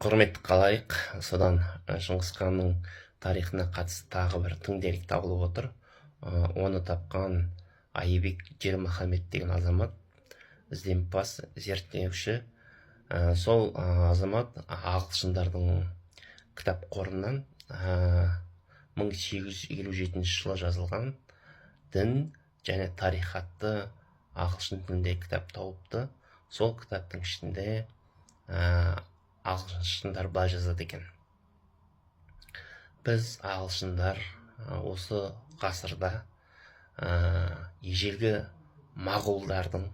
Құрметті қалайық, содан Шыңғыс ханның тарихына қатысты тағы бір тың дерек табылып отыр. Оны тапқан Айбек Жермұхамед деген азамат, ізденімпаз, зерттеуші. Сол азамат ағылшындардың кітап қорынан 1857 жылы жазылған «Дін және тарих» атты ағылшын тілінде кітап тауыпты. Сол кітаптың ішінде ағылшындар былай жазады екен: біз ағылшындар осы ғасырда ежелгі моғолдардың,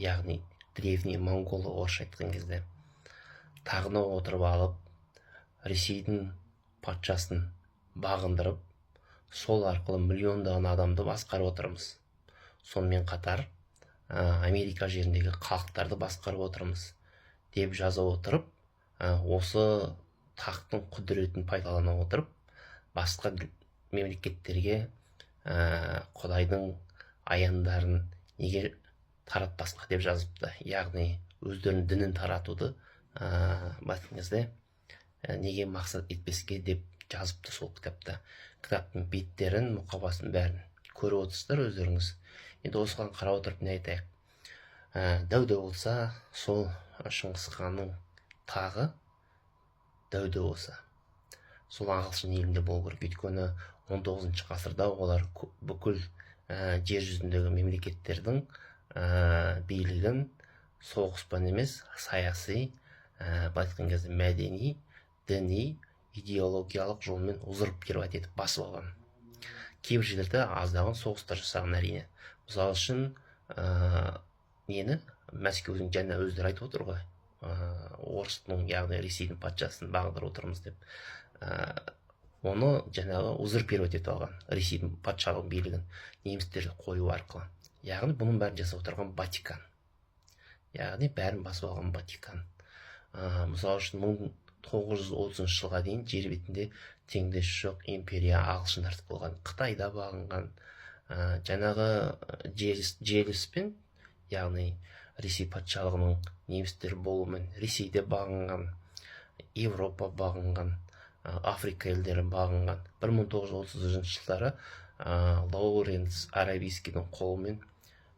яғни древний монголы орысша айтқан кезде, тағына отырып алып, Ресейдің патшасын бағындырып, сол арқылы миллиондаған адамды басқарып отырмыз. Сонымен қатар Америка жеріндегі халықтарды басқарып отырмыз деп жаза отырып, осы тақтың құдіретін пайдалана отырып, басқа мемлекеттерге Құдайдың аяндарын неге таратпасқа деп жазыпты. Яғни өздерінің дінін таратуды батыңызда неге мақсат етпеске деп жазыпты сол кітапта. Кітаптың беттерін, мұқабасын бәрін көріп отырсыздар өздеріңіз. Енді осыған қарап отырып не айтайық? Дәуде болса, сол Шыңғыс ханның тағы дәуде болса, сол ағылшын елінде болу керек. Өйткені 19 ғасырда олар бүкіл жер жүзіндегі мемлекеттердің билігін соғыспен емес, саяси, айтқан кезде мәдени, діни, идеологиялық жолмен ұзырып керует етіп басып алған. Кейбір жерлерде аздаған соғыстар жасаған әрине. Мысалы үшін нені Мәскеудің жаңа өздері айтып отыр ғой, орыстың, яғни Ресейдің патшасын бағындырып отырмыз деп. Оны жаңағы ұзырып керует етіп алған, Ресейдің патшалық билігін немістерді қою арқылы. Яғни бұның бәрін жасап отырған Ватикан. Яғни бәрін басып алған Ватикан. Мысалы үшін 1930 жылға дейін жер бетінде теңдесі жоқ империя ағылшындарды болған. Қытайда бағынған, жаңағы желіспен, яғни Ресей патшалығының немістер болуымен Ресейде бағынған, Европа бағынған, Африка елдері бағынған. 1930 жылдары Лоуренс Аравийскийдің қолымен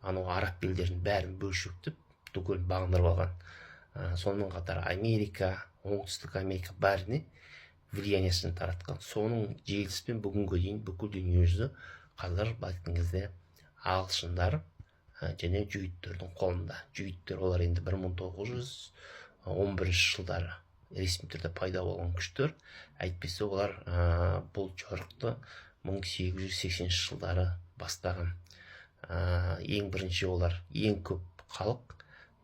араб елдерін бәрін бөлшектеп түгел бағындырып алған. Сонымен қатар Америка, Оңтүстік Америка бәріне влияниесін таратқан. Соның желіспен бүгінгі дейін бүкіл дүниежүзі қазір айтқан кезде ағылшындар және жүйіттердің қолында. Жүйіттер олар енді 1911 жылдары ресми түрде пайда болған күштер. Әйтпесе олар бұл жорықты 1880 жылдары бастаған. Ең бірінші олар, ең көп халық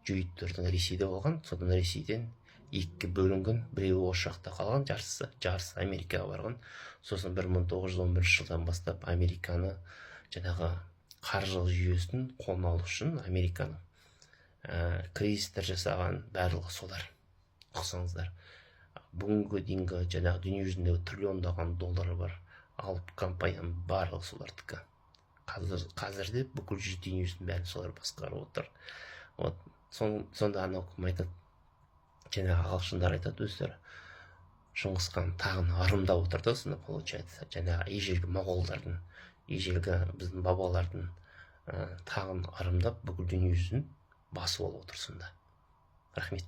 жүйіттердің Ресейде болған. Содан Ресейден екіге бөлінген, біреуі осы жақта қалған, жарысы Америкаға барған. Сосын 1911 жылдан бастап Американы жаңағы қаржылық жүйесін қолына алу үшін Американың кризистер жасаған барлығы солар. Ұқсаңыздар, бүгінгі дейінгі жаңағы дүние жүзіндегі триллиондаған доллары бар алып компанияның барлығы солардікі. Қазірде бүкіл дүние жүзінің бәрін солар басқарып отыр. Сонда анау кім айтады, жаңағы ағылшындар айтады өздері, Шыңғыс хан тағын ырымдап отырды. Сонда получается жаңағы ежелгі моғолдардың, ежелгі біздің бабалардың тағын ырымдап бүкіл дүние жүзін басып алып отыр сонда. Рахмет.